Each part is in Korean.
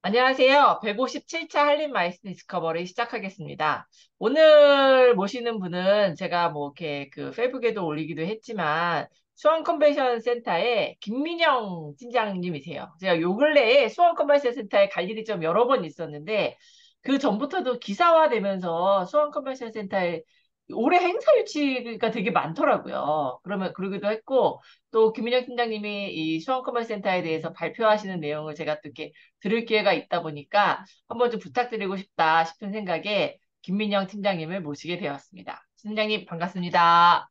안녕하세요. 157차 한림 마이스 디스커버리 시작하겠습니다. 오늘 모시는 분은 제가 뭐 이렇게 그 페이북에도 올리기도 했지만 수원 컨벤션 센터의 김민영 팀장님이세요. 제가 요 근래에 수원 컨벤션 센터에 갈 일이 좀 여러 번 있었는데 그 전부터도 기사화되면서 수원 컨벤션 센터에 올해 행사 유치가 되게 많더라고요. 그러면 그러기도 했고 또 김민영 팀장님이 이 수원 컨벤션 센터에 대해서 발표하시는 내용을 제가 또 이렇게 들을 기회가 있다 보니까 한번 좀 부탁드리고 싶다 싶은 생각에 김민영 팀장님을 모시게 되었습니다. 팀장님 반갑습니다.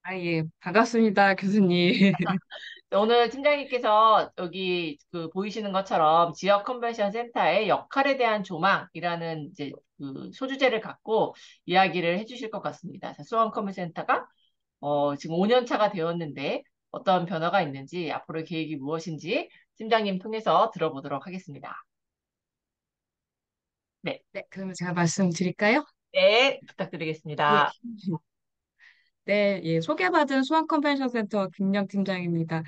아, 예, 반갑습니다, 교수님. 오늘 팀장님께서 여기 그 보이시는 것처럼 지역 컨벤션 센터의 역할에 대한 조망이라는 이제 그 소주제를 갖고 이야기를 해주실 것 같습니다. 자, 수원 컨벤션 센터가 지금 5년 차가 되었는데 어떤 변화가 있는지 앞으로의 계획이 무엇인지 팀장님 통해서 들어보도록 하겠습니다. 네, 네, 그럼 제가 말씀드릴까요? 네, 예. 부탁드리겠습니다. 네, 예, 소개받은 수원 컨벤션 센터 김영 팀장입니다.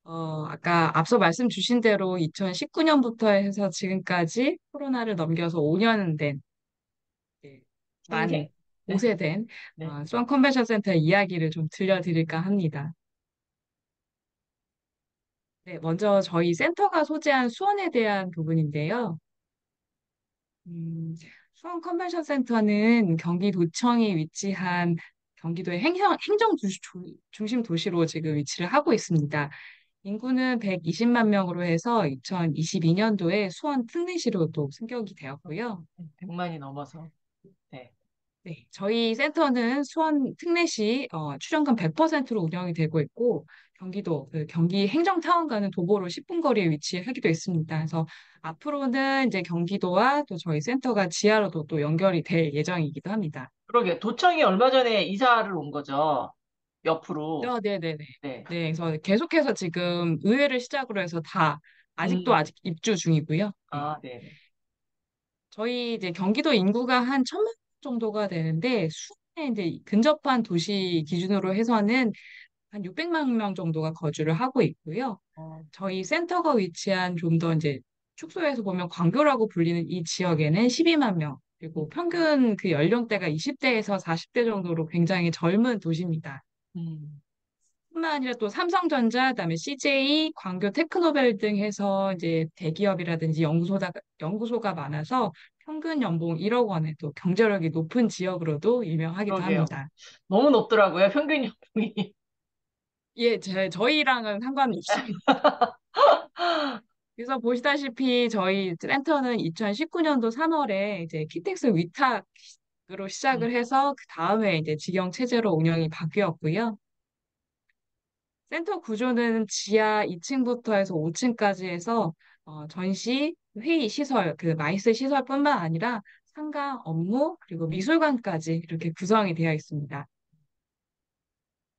아까 앞서 말씀 주신 대로 2019년부터 해서 지금까지 코로나를 넘겨서 5년 된, 예, 만 신생. 네, 5세 된 네. 수원 컨벤션 센터 이야기를 좀 들려드릴까 합니다. 네, 먼저 저희 센터가 소재한 수원에 대한 부분인데요. 음, 수원 컨벤션 센터는 경기도청이 위치한 경기도의 중심 도시로 지금 위치를 하고 있습니다. 인구는 120만 명으로 해서 2022년도에 수원 특례시로 또 승격이 되었고요. 100만이 넘어서. 네. 네, 저희 센터는 수원 특례시 출연금 100%로 운영이 되고 있고 경기도 경기 행정타운과는 도보로 10분 거리에 위치하기도 있습니다. 그래서 앞으로는 이제 경기도와 또 저희 센터가 지하로도 또 연결이 될 예정이기도 합니다. 그러게, 도청이 얼마 전에 이사를 온 거죠. 옆으로. 네네네. 네. 네, 그래서 계속해서 지금 의회를 시작으로 해서 다 음, 아직 입주 중이고요. 네. 아, 네네. 저희 이제 경기도 인구가 한 1,000만 정도가 되는데 수원에 이제 근접한 도시 기준으로 해서는 한 600만 명 정도가 거주를 하고 있고요. 어, 저희 센터가 위치한 좀 더 이제 축소해서 보면 광교라고 불리는 이 지역에는 12만 명, 그리고 평균 그 연령대가 20대에서 40대 정도로 굉장히 젊은 도시입니다. 음, 뿐만 아니라 또 삼성전자, 그다음에 CJ, 광교 테크노밸 등 해서 이제 대기업이라든지 연구소가 많아서 평균 연봉 1억 원의 또 경제력이 높은 지역으로도 유명하기도 그러게요. 합니다. 너무 높더라고요, 평균 연봉이. 예, 저희랑은 상관없습니다. 그래서 보시다시피 저희 센터는 2019년도 3월에 이제 키텍스 위탁으로 음, 시작을 해서 그 다음에 이제 직영 체제로 운영이 바뀌었고요. 센터 구조는 지하 2층부터 해서 5층까지 해서 전시, 회의 시설, 그 마이스 시설뿐만 아니라 상가, 업무, 그리고 미술관까지 이렇게 구성이 되어 있습니다.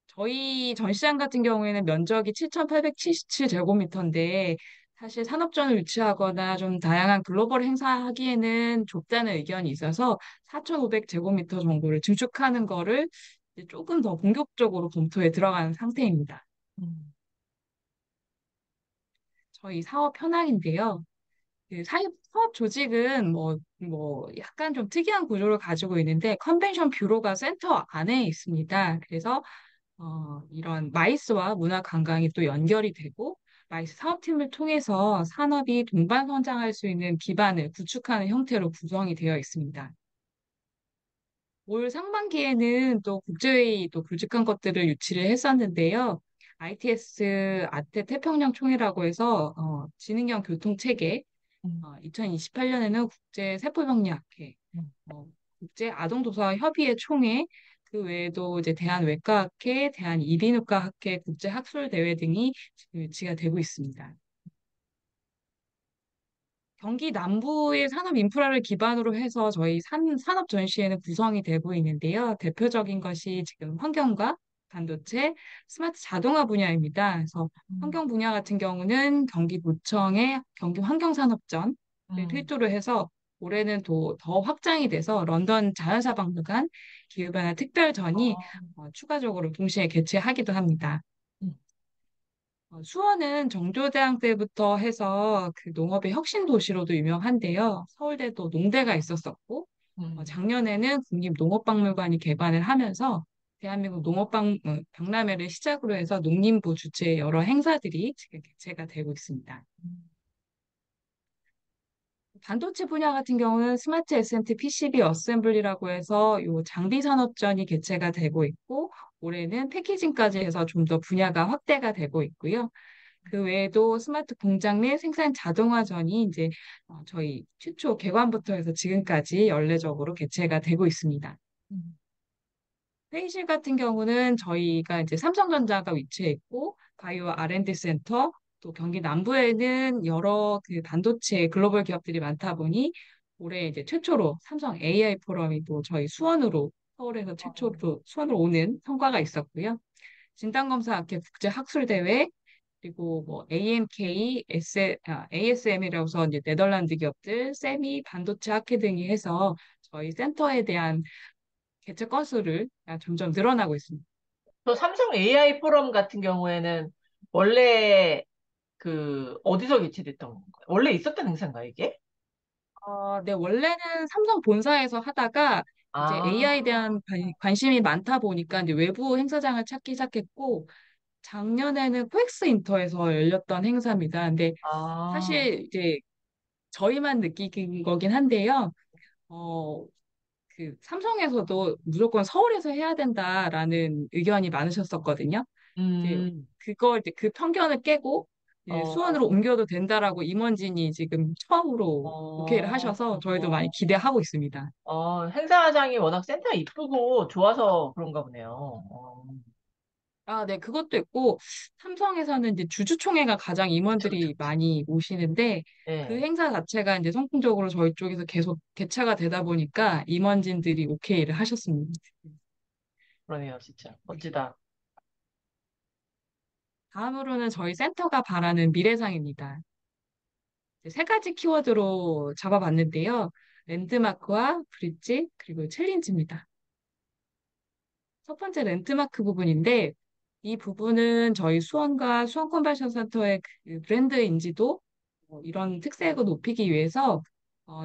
저희 전시장 같은 경우에는 면적이 7,877제곱미터인데 사실 산업전을 유치하거나 좀 다양한 글로벌 행사하기에는 좁다는 의견이 있어서 4,500제곱미터 정도를 증축하는 거를 이제 조금 더 본격적으로 검토에 들어가는 상태입니다. 저희 사업 현황인데요. 그 사업 조직은 뭐 약간 좀 특이한 구조를 가지고 있는데 컨벤션 뷰로가 센터 안에 있습니다. 그래서 이런 마이스와 문화 관광이 또 연결이 되고 마이스 사업팀을 통해서 산업이 동반 성장할 수 있는 기반을 구축하는 형태로 구성이 되어 있습니다. 올 상반기에는 또 국제회의 또 굵직한 것들을 유치를 했었는데요. ITS 아태 태평양 총회라고 해서 지능형 교통체계 음, 2028년에는 국제 세포병리학회, 음. 국제 아동도서 협의회 총회, 그 외에도 이제 대한외과학회, 대한이비인후과학회 국제 학술 대회 등이 지금 유치가 되고 있습니다. 경기 남부의 산업 인프라를 기반으로 해서 저희 산업 전시회는 구성이 되고 있는데요. 대표적인 것이 지금 환경과 반도체, 스마트 자동화 분야입니다. 그래서 음, 환경 분야 같은 경우는 경기도청의 경기 환경산업전을 음. 필두로 해서 올해는 더 확장이 돼서 런던 자연사박물관 기후변화 특별전이 어, 추가적으로 동시에 개최하기도 합니다. 음. 수원은 정조대왕 때부터 해서 그 농업의 혁신 도시로도 유명한데요. 서울대도 농대가 있었었고, 음, 작년에는 국립농업박물관이 개관을 하면서 대한민국 박람회를 시작으로 해서 농림부 주최의 여러 행사들이 지금 개최가 되고 있습니다. 반도체 분야 같은 경우는 스마트 SMT PCB 어셈블리라고 해서 요 장비 산업전이 개최가 되고 있고, 올해는 패키징까지 해서 좀 더 분야가 확대가 되고 있고요. 그 외에도 스마트 공장 및 생산 자동화전이 이제 저희 최초 개관부터 해서 지금까지 연례적으로 개최가 되고 있습니다. 음. 회의실 같은 경우는 저희가 이제 삼성전자가 위치해 있고 바이오 R&D 센터 또 경기 남부에는 여러 그 반도체 글로벌 기업들이 많다 보니 올해 이제 최초로 삼성 AI 포럼이 또 저희 수원으로 서울에서 어, 최초로 수원으로 오는 성과가 있었고요. 진단검사학회 국제학술대회 그리고 뭐 AMK, ASM이라고서 이제 네덜란드 기업들, 세미, 반도체 학회 등이 해서 저희 센터에 대한 개최 건수를 점점 늘어나고 있습니다. 저 삼성 AI 포럼 같은 경우에는 원래 그 어디서 개최됐던 건가요? 원래 있었던 행사인가요, 이게? 네, 원래는 삼성 본사에서 하다가 이제 아, AI에 대한 관심이 많다 보니까 이제 외부 행사장을 찾기 시작했고 작년에는 코엑스 인터에서 열렸던 행사입니다. 근데 아, 사실 이제 저희만 느낀 거긴 한데요. 어, 그 삼성에서도 무조건 서울에서 해야 된다라는 의견이 많으셨었거든요. 이제 음, 그걸 이제 그 편견을 깨고 이제 수원으로 어, 옮겨도 된다라고 임원진이 지금 처음으로 오케이를 어, 하셔서 저희도 많이 기대하고 있습니다. 행사장이 워낙 센터가 이쁘고 좋아서 그런가 보네요. 아, 네, 그것도 있고 삼성에서는 이제 주주총회가 가장 그쵸, 그쵸, 임원들이 그쵸. 많이 오시는데 그 네, 행사 자체가 이제 성공적으로 저희 쪽에서 계속 개최가 되다 보니까 임원진들이 오케이를 하셨습니다. 그러네요, 진짜. 네. 멋지다. 다음으로는 저희 센터가 바라는 미래상입니다. 이제 세 가지 키워드로 잡아봤는데요. 랜드마크와 브릿지, 그리고 챌린지입니다. 첫 번째 랜드마크 부분인데, 이 부분은 저희 수원과 수원 컨벤션 센터의 그 브랜드 인지도, 이런 특색을 높이기 위해서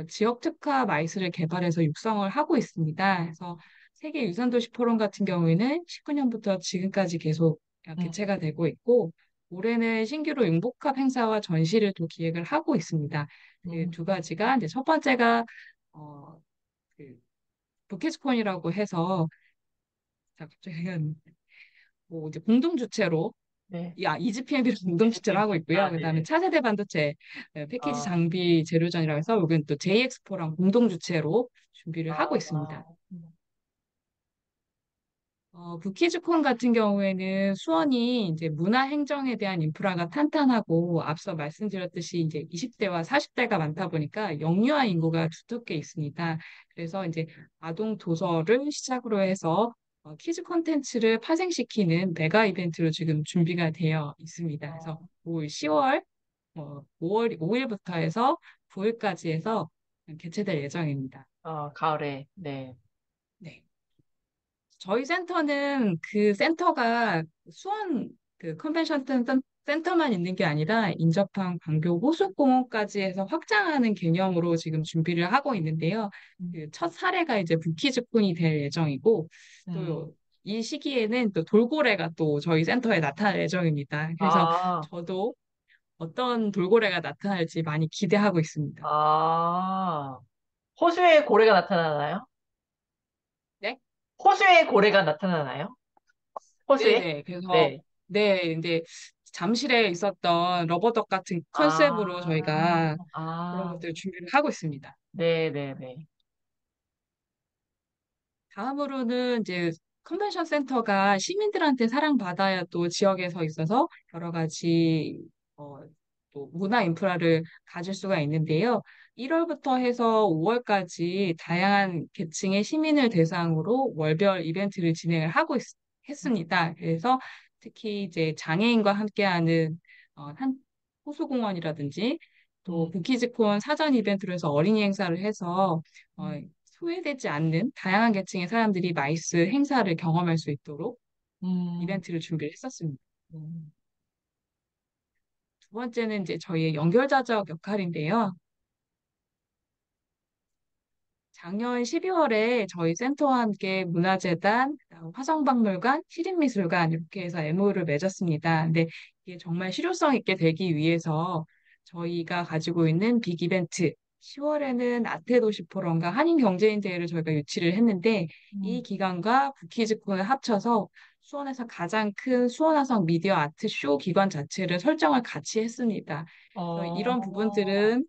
지역 특화 마이스를 개발해서 육성을 하고 있습니다. 그래서 세계 유산도시 포럼 같은 경우에는 19년부터 지금까지 계속 음, 개최가 되고 있고, 올해는 신규로 융복합 행사와 전시를 또 기획을 하고 있습니다. 그 음, 두 가지가 이제 첫 번째가 어, 그 부캐스콘이라고 해서 자, 갑자기 뭐 이제 공동 주체로 네. 이지피엠비를 공동 주체로 하고 있고요. 아, 그다음에 네네. 차세대 반도체 패키지 아, 장비 재료전이라고 해서 여기는 또 JX포랑 공동 주체로 준비를 하고 있습니다. 아, 부키즈콘 같은 경우에는 수원이 이제 문화 행정에 대한 인프라가 탄탄하고 앞서 말씀드렸듯이 이제 20대와 40대가 많다 보니까 영유아 인구가 두텁게 있습니다. 그래서 이제 아동 도서를 시작으로 해서 키즈 콘텐츠를 파생시키는 메가 이벤트로 지금 준비가 되어 있습니다. 그래서 아, 올 10월, 5월 5일부터 해서 9일까지 해서 개최될 예정입니다. 가을에, 네. 네. 저희 센터는 그 센터가 수원 그 컨벤션 센터만 있는 게 아니라 인접한 광교 호수공원까지 해서 확장하는 개념으로 지금 준비를 하고 있는데요. 음, 그 첫 사례가 이제 부키즈콘이 될 예정이고 음. 또 이 시기에는 또 돌고래가 또 저희 센터에 나타날 예정입니다. 그래서 아, 저도 어떤 돌고래가 나타날지 많이 기대하고 있습니다. 아, 호수에 고래가 나타나나요? 네? 호수에 고래가 나타나나요? 호수에? 네네. 그래서, 네. 네, 이제 잠실에 있었던 러버덕 같은 컨셉으로 아, 저희가 그런 아, 것들 준비를 하고 있습니다. 네네네. 다음으로는 이제 컨벤션 센터가 시민들한테 사랑받아야 또 지역에서 있어서 여러 가지, 어, 또 문화 인프라를 가질 수가 있는데요. 1월부터 해서 5월까지 다양한 계층의 시민을 대상으로 월별 이벤트를 진행을 했습니다. 그래서 특히 이제 장애인과 함께하는 한 호수공원이라든지 또 음, 부키즈콘 사전 이벤트로 해서 어린이 행사를 해서 어, 음, 소외되지 않는 다양한 계층의 사람들이 마이스 행사를 경험할 수 있도록 음, 이벤트를 준비를 했었습니다. 음. 두 번째는 이제 저희의 연결자적 역할인데요. 작년 12월에 저희 센터와 함께 문화재단, 그다음 화성박물관, 시립미술관 이렇게 해서 MOU를 맺었습니다. 근데 이게 정말 실효성 있게 되기 위해서 저희가 가지고 있는 빅 이벤트, 10월에는 아태도시 포럼과 한인경제인대회를 저희가 유치를 했는데 이 음. 기관과 부키즈콘을 합쳐서 수원에서 가장 큰 수원화성 미디어 아트 쇼 기관 자체를 설정을 같이 했습니다. 그래서 이런 어, 부분들은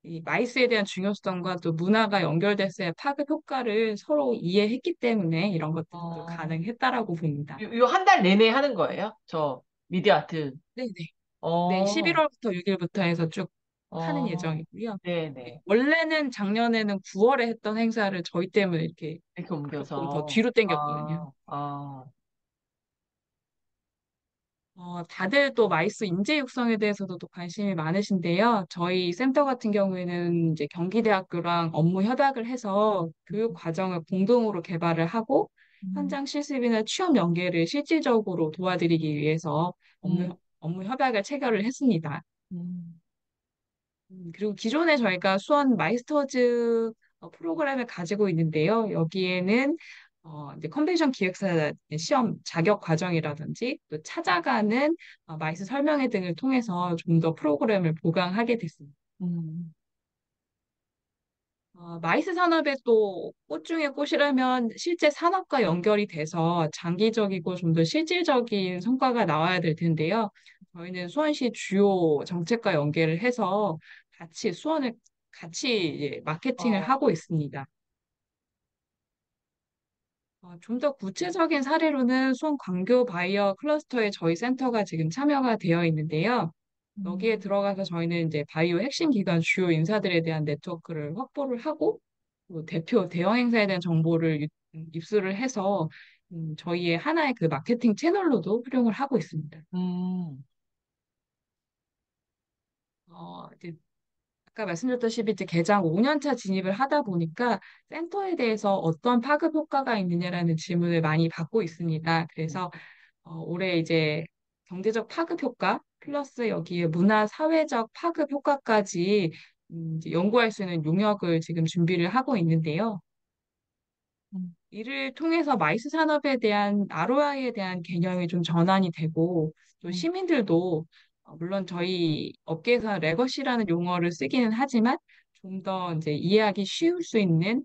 이 마이스에 대한 중요성과 또 문화가 연결됐을 때 파급 효과를 서로 이해했기 때문에 이런 것들도 어, 가능했다라고 봅니다. 요 한 달 내내 하는 거예요? 저 미디어 아트. 네네. 네, 어, 11월부터 6일부터 해서 쭉 하는 어, 예정이고요. 네, 네네. 원래는 작년에는 9월에 했던 행사를 저희 때문에 이렇게 이렇게 조금 더 옮겨서. 뒤로 당겼거든요. 아, 아, 다들 또 마이스 인재 육성에 대해서도 또 관심이 많으신데요. 저희 센터 같은 경우에는 이제 경기대학교랑 업무 협약을 해서 교육 과정을 공동으로 개발을 하고 음, 현장 실습이나 취업 연계를 실질적으로 도와드리기 위해서 음, 업무 협약을 체결을 했습니다. 음, 그리고 기존에 저희가 수원 마이스터즈 프로그램을 가지고 있는데요. 여기에는 이제 컨벤션 기획사 시험 자격 과정이라든지 또 찾아가는 마이스 설명회 등을 통해서 좀 더 프로그램을 보강하게 됐습니다. 음, 마이스 산업의 또 꽃 중에 꽃이라면 실제 산업과 연결이 돼서 장기적이고 좀 더 실질적인 성과가 나와야 될 텐데요. 저희는 수원시 주요 정책과 연계를 해서 수원을 같이 이제 마케팅을 어, 하고 있습니다. 좀 더 구체적인 사례로는 수원 광교 바이어 클러스터에 저희 센터가 지금 참여가 되어 있는데요. 여기에 음, 들어가서 저희는 이제 바이오 핵심 기관 주요 인사들에 대한 네트워크를 확보를 하고 또 대표 대형 행사에 대한 정보를 입수를 해서 저희의 하나의 그 마케팅 채널로도 활용을 하고 있습니다. 음, 이제 아까 말씀드렸다시피 이제 개장 5년차 진입을 하다 보니까 센터에 대해서 어떤 파급 효과가 있느냐라는 질문을 많이 받고 있습니다. 그래서 올해 이제 경제적 파급 효과 플러스 여기에 문화 사회적 파급 효과까지 이제 연구할 수 있는 용역을 지금 준비를 하고 있는데요. 음, 이를 통해서 마이스 산업에 대한 ROI에 대한 개념이 좀 전환이 되고 또 음, 시민들도 물론 저희 업계에서 레거시라는 용어를 쓰기는 하지만 좀 더 이제 이해하기 쉬울 수 있는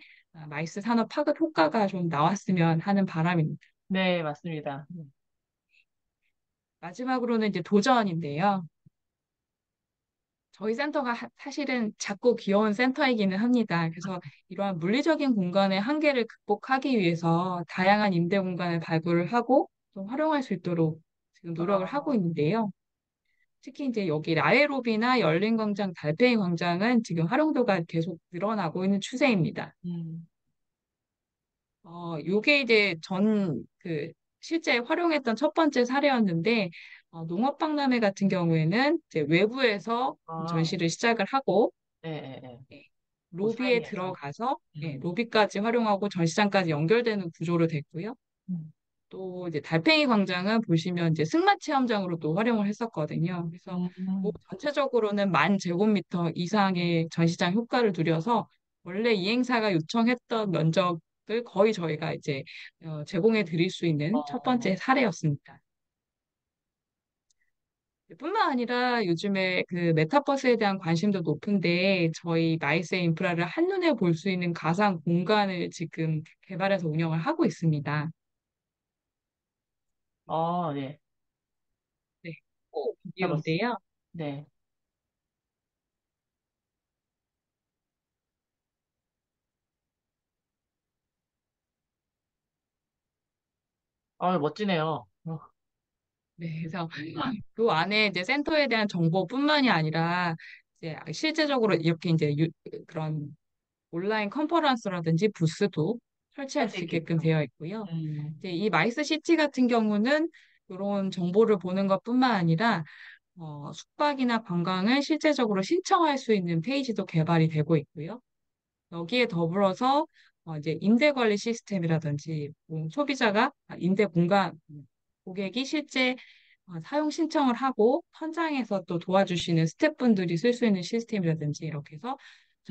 마이스 산업 파급 효과가 좀 나왔으면 하는 바람입니다. 네, 맞습니다. 마지막으로는 이제 도전인데요. 저희 센터가 사실은 작고 귀여운 센터이기는 합니다. 그래서 이러한 물리적인 공간의 한계를 극복하기 위해서 다양한 임대 공간을 발굴을 하고 또 활용할 수 있도록 지금 노력을 하고 어, 있는데요. 특히 이제 여기 라에로비나 열린광장, 달팽이 광장은 지금 활용도가 계속 늘어나고 있는 추세입니다. 음, 요게 이제 실제 활용했던 첫 번째 사례였는데, 농업박람회 같은 경우에는 이제 외부에서 아, 전시를 시작을 하고, 네, 네, 네. 예, 그 로비에 사이에서. 들어가서, 예, 음, 로비까지 활용하고 전시장까지 연결되는 구조로 됐고요. 음, 또 이제 달팽이 광장은 보시면 이제 승마 체험장으로도 활용을 했었거든요. 그래서 뭐 음, 전체적으로는 10,000제곱미터 이상의 전시장 효과를 누려서 원래 이 행사가 요청했던 면적을 거의 저희가 이제 제공해 드릴 수 있는 첫 어, 번째 사례였습니다. 뿐만 아니라 요즘에 그 메타버스에 대한 관심도 높은데 저희 마이스 인프라를 한눈에 볼 수 있는 가상 공간을 지금 개발해서 운영을 하고 있습니다. 네. 네, 꼭 잡았어. 비디오인데요. 네. 멋지네요. 네, 그래서 그 안에 이제 센터에 대한 정보뿐만이 아니라 이제 실제적으로 이렇게 이제 그런 온라인 컨퍼런스라든지 부스도 설치할 할 수 수 있게끔 있게끔. 되어 있고요. 음, 이제 이 마이스 시티 같은 경우는 이런 정보를 보는 것뿐만 아니라 숙박이나 관광을 실제적으로 신청할 수 있는 페이지도 개발이 되고 있고요. 여기에 더불어서 이제 임대 관리 시스템이라든지 소비자가 임대 공간 고객이 실제 사용 신청을 하고 현장에서 또 도와주시는 스태프분들이 쓸 수 있는 시스템이라든지 이렇게 해서 음.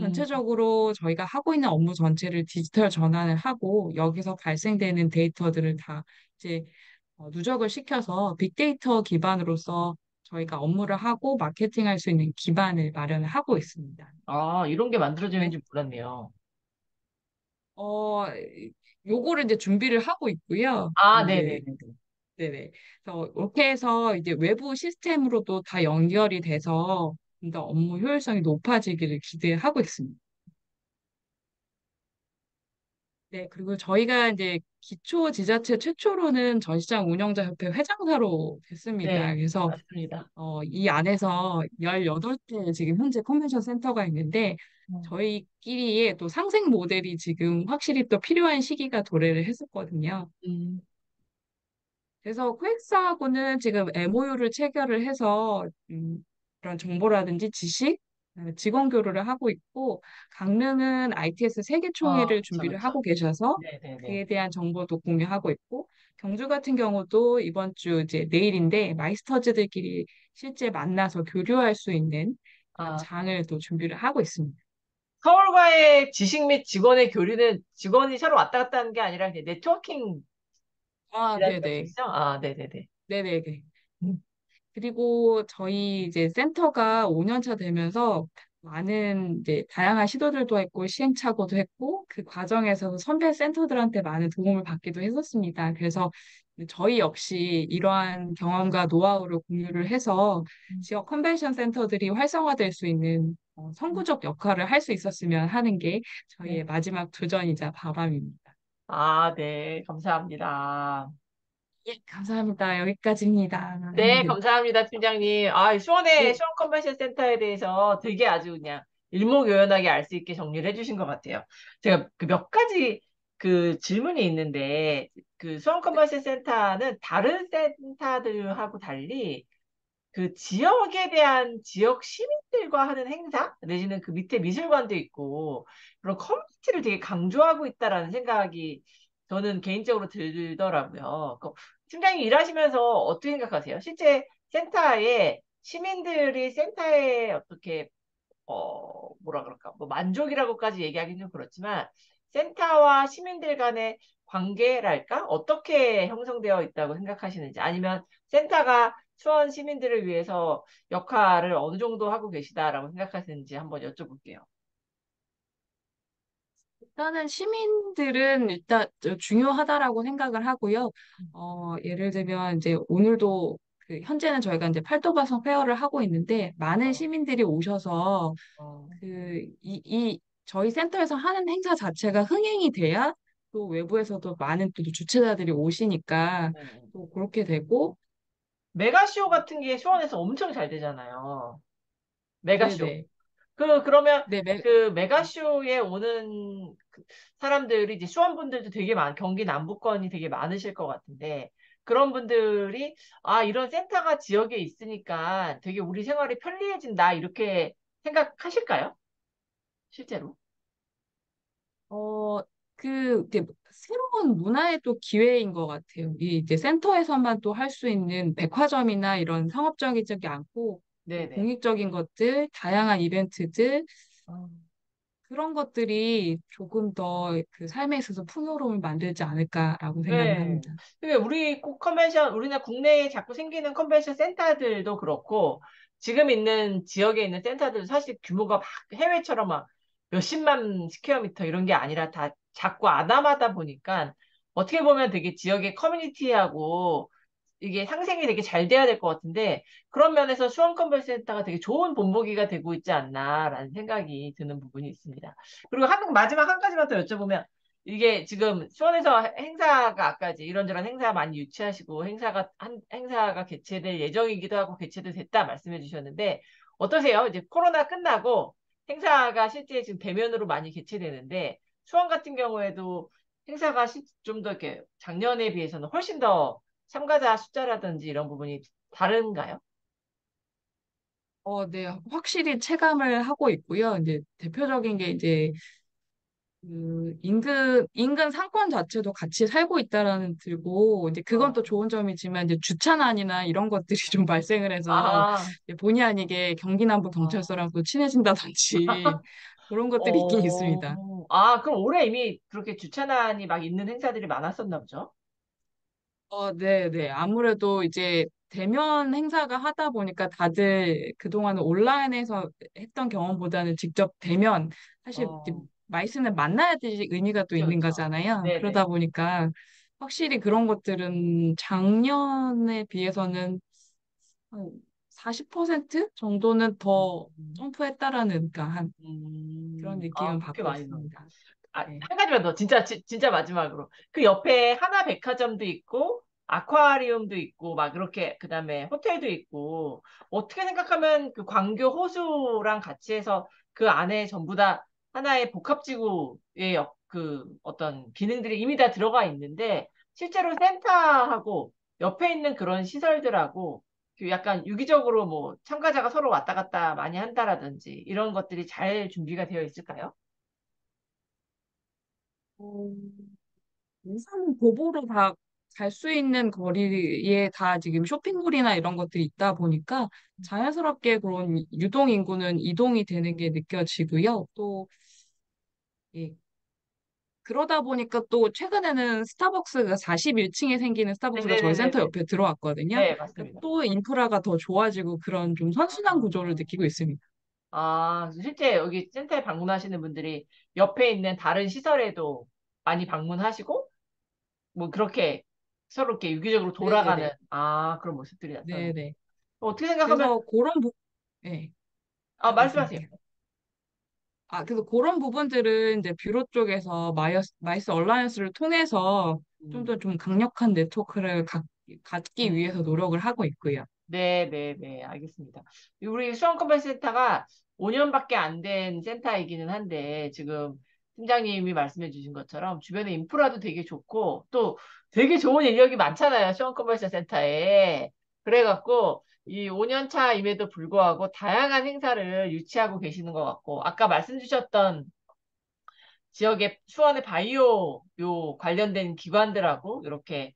전체적으로 저희가 하고 있는 업무 전체를 디지털 전환을 하고 여기서 발생되는 데이터들을 다 이제 누적을 시켜서 빅데이터 기반으로서 저희가 업무를 하고 마케팅할 수 있는 기반을 마련을 하고 있습니다. 아, 이런 게 네. 만들어지는지 몰랐네요. 어, 요거를 이제 준비를 하고 있고요. 아, 이제 네네네. 네네. 그래서 이렇게 해서 이제 외부 시스템으로도 다 연결이 돼서 좀 더 업무 효율성이 높아지기를 기대하고 있습니다. 네, 그리고 저희가 이제 기초 지자체 최초로는 전시장 운영자협회 회장사로 됐습니다. 네, 그래서 맞습니다. 이 안에서 18개 지금 현재 컨벤션 센터가 있는데 음. 저희끼리의 또 상생 모델이 지금 확실히 또 필요한 시기가 도래를 했었거든요. 음. 그래서 코엑스하고는 지금 MOU를 체결을 해서 그런 정보라든지 지식, 그다음에 직원 교류를 하고 있고 강릉은 ITS 아, 세계총회를 그쵸, 준비를 그쵸. 하고 계셔서 네네네. 그에 대한 정보도 공유하고 있고 경주 같은 경우도 이번 주 이제 내일인데 마이스터즈들끼리 실제 만나서 교류할 수 있는 그런 아, 장을 또 준비를 하고 있습니다. 서울과의 지식 및 직원의 교류는 직원이 서로 왔다 갔다 하는 게 아니라 그냥 네트워킹이라는 아, 네네. 말씀이시죠? 아, 네네네. 네네네. 그리고 저희 이제 센터가 5년 차 되면서 많은 이제 다양한 시도들도 했고 시행착오도 했고 그 과정에서 선배 센터들한테 많은 도움을 받기도 했었습니다. 그래서 저희 역시 이러한 경험과 노하우를 공유를 해서 음. 지역 컨벤션 센터들이 활성화될 수 있는 선구적 역할을 할 수 있었으면 하는 게 저희의 네. 마지막 도전이자 바람입니다. 아, 네. 감사합니다. 예, 감사합니다. 여기까지입니다. 네, 감사합니다, 팀장님. 아, 수원의 예, 수원 컨벤션 센터에 대해서 되게 아주 그냥 일목요연하게 알 수 있게 정리를 해주신 것 같아요. 제가 그 몇 가지 그 질문이 있는데, 그 수원 컨벤션 센터는 다른 센터들하고 달리 그 지역에 대한 지역 시민들과 하는 행사, 내지는 그 밑에 미술관도 있고, 그런 커뮤니티를 되게 강조하고 있다라는 생각이 저는 개인적으로 들더라고요. 팀장님 일하시면서 어떻게 생각하세요? 실제 센터에 시민들이 센터에 어떻게 뭐라 그럴까, 뭐 만족이라고까지 얘기하기는 좀 그렇지만 센터와 시민들 간의 관계랄까? 어떻게 형성되어 있다고 생각하시는지, 아니면 센터가 수원 시민들을 위해서 역할을 어느 정도 하고 계시다라고 생각하시는지 한번 여쭤볼게요. 일단은 시민들은 일단 중요하다라고 생각을 하고요. 예를 들면 이제 오늘도 그 현재는 저희가 이제 팔도바성 페어를 하고 있는데 많은 어, 시민들이 오셔서 어, 저희 센터에서 하는 행사 자체가 흥행이 돼야 또 외부에서도 많은 또 주최자들이 오시니까 네. 또 그렇게 되고 메가쇼 같은 게 수원에서 엄청 잘 되잖아요. 메가쇼. 네네. 그러면 네, 그 메가쇼에 오는 그 사람들이 이제 수원 분들도 되게 경기 남부권이 되게 많으실 것 같은데, 그런 분들이, 아, 이런 센터가 지역에 있으니까 되게 우리 생활이 편리해진다, 이렇게 생각하실까요? 실제로? 어, 이게 새로운 문화의 또 기회인 것 같아요. 이 이제 센터에서만 또 할 수 있는 백화점이나 이런 상업적이지 않고 또 네네. 공익적인 것들, 다양한 이벤트들, 어. 그런 것들이 조금 더 그 삶에 있어서 풍요로움을 만들지 않을까라고 생각을 네. 합니다. 그게 우리 꼭 컨벤션, 우리나라 국내에 자꾸 생기는 컨벤션 센터들도 그렇고, 지금 있는 지역에 있는 센터들도 사실 규모가 막 해외처럼 막 몇십만 스퀘어미터 이런 게 아니라 다 작고 아담하다 보니까 어떻게 보면 되게 지역의 커뮤니티하고 이게 상생이 되게 잘 돼야 될 것 같은데, 그런 면에서 수원 컨벤션 센터가 되게 좋은 본보기가 되고 있지 않나라는 생각이 드는 부분이 있습니다. 그리고 마지막 한 가지만 더 여쭤보면, 이게 지금 수원에서 행사가 아까 이제 이런저런 행사 많이 유치하시고 행사가 개최될 예정이기도 하고 개최도 됐다 말씀해 주셨는데, 어떠세요? 이제 코로나 끝나고 행사가 실제 지금 대면으로 많이 개최되는데, 수원 같은 경우에도 행사가 좀 더 이렇게 작년에 비해서는 훨씬 더 참가자 숫자라든지 이런 부분이 다른가요? 네, 확실히 체감을 하고 있고요. 이제 대표적인 게 이제 인근 상권 자체도 같이 살고 있다라는 들고, 이제 그건 또 어, 좋은 점이지만, 이제 주차난이나 이런 것들이 좀 발생을 해서, 아, 이제 본의 아니게 경기남부 아, 경찰서랑 또 친해진다든지, 그런 것들이 있긴 있습니다. 그럼 올해 이미 그렇게 주차난이 막 있는 행사들이 많았었나 보죠? 네네. 아무래도 이제 대면 행사가 하다 보니까 다들 그동안은 온라인에서 했던 경험보다는 직접 대면, 사실 이제 어, 말씀을 만나야지 의미가 또 그쵸, 있는 그쵸. 거잖아요. 네네. 그러다 보니까 확실히 그런 것들은 작년에 비해서는 한 40% 정도는 더 음, 점프했다라는, 그러니까 한 그런 느낌은 그렇게 받고 많이 넣었네. 있습니다. 네. 한 가지만 더, 진짜, 진짜 마지막으로. 그 옆에 하나 백화점도 있고, 아쿠아리움도 있고, 막 그렇게, 그 다음에 호텔도 있고, 어떻게 생각하면 그 광교 호수랑 같이 해서 그 안에 전부 다 하나의 복합지구의 그 어떤 기능들이 이미 다 들어가 있는데, 실제로 센터하고 옆에 있는 그런 시설들하고 그 약간 유기적으로 뭐 참가자가 서로 왔다 갔다 많이 한다라든지 이런 것들이 잘 준비가 되어 있을까요? 우선 도보로 다 갈 수 있는 거리에 다 지금 쇼핑몰이나 이런 것들이 있다 보니까 자연스럽게 그런 유동 인구는 이동이 되는 게 느껴지고요. 또, 예, 그러다 보니까 또 최근에는 스타벅스가 41층에 생기는 스타벅스가 저희 센터 네네네네네. 옆에 들어왔거든요. 네, 그러니까 맞습니다. 또 인프라가 더 좋아지고 그런 좀 선순환 구조를 아, 느끼고 있습니다. 실제 여기 센터에 방문하시는 분들이 옆에 있는 다른 시설에도 많이 방문하시고, 뭐 그렇게 서로 이렇게 유기적으로 돌아가는, 네네. 그런 모습들이 나타나는. 네네. 어떻게 생각하면, 그래서 그런 네. 말씀하세요. 말씀하세요. 그래서 그런 부분들은 이제 뷰로 쪽에서 마이스 얼라이언스를 통해서 좀 음, 더 좀 강력한 네트워크를 갖기 위해서 음. 노력을 하고 있고요. 네, 네, 네, 알겠습니다. 우리 수원 컨벤션 센터가 5년밖에 안 된 센터이기는 한데, 지금 팀장님이 말씀해 주신 것처럼 주변에 인프라도 되게 좋고, 또 되게 좋은 인력이 많잖아요, 수원 컨벤션 센터에. 그래갖고, 이 5년 차임에도 불구하고 다양한 행사를 유치하고 계시는 것 같고, 아까 말씀 주셨던 지역의 수원의 바이오 요 관련된 기관들하고 이렇게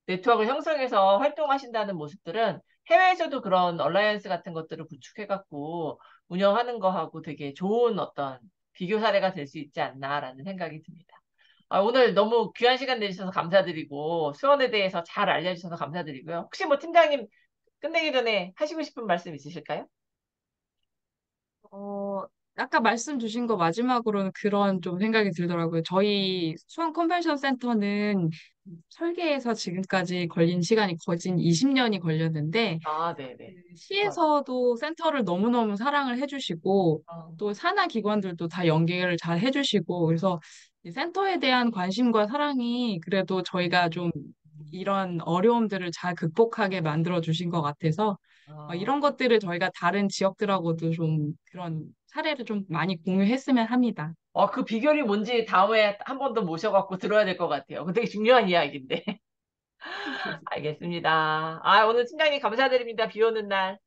네트워크를 형성해서 활동하신다는 모습들은 해외에서도 그런 얼라이언스 같은 것들을 구축해갖고 운영하는 거하고 되게 좋은 어떤 비교 사례가 될 수 있지 않나라는 생각이 듭니다. 오늘 너무 귀한 시간 내주셔서 감사드리고 수원에 대해서 잘 알려주셔서 감사드리고요. 혹시 뭐 팀장님 끝내기 전에 하시고 싶은 말씀 있으실까요? 어, 아까 말씀 주신 거 마지막으로는 그런 좀 생각이 들더라고요. 저희 수원 컨벤션 센터는 설계에서 지금까지 걸린 시간이 거진 20년이 걸렸는데, 네네. 맞아. 시에서도 센터를 너무너무 사랑을 해주시고 어, 또 산하 기관들도 다 연계를 잘 해주시고 그래서 이 센터에 대한 관심과 사랑이 그래도 저희가 좀 이런 어려움들을 잘 극복하게 만들어 주신 것 같아서 어, 이런 것들을 저희가 다른 지역들하고도 좀 그런 사례를 좀 많이 공유했으면 합니다. 그 비결이 뭔지 다음에 한 번 더 모셔갖고 들어야 될 것 같아요. 그 되게 중요한 이야기인데. 알겠습니다. 오늘 팀장님 감사드립니다. 비 오는 날.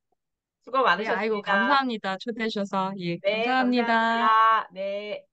수고 네, 아이고, 많으셨습니다. 감사합니다. 초대해 주셔서. 예, 네, 감사합니다. 감사합니다. 네.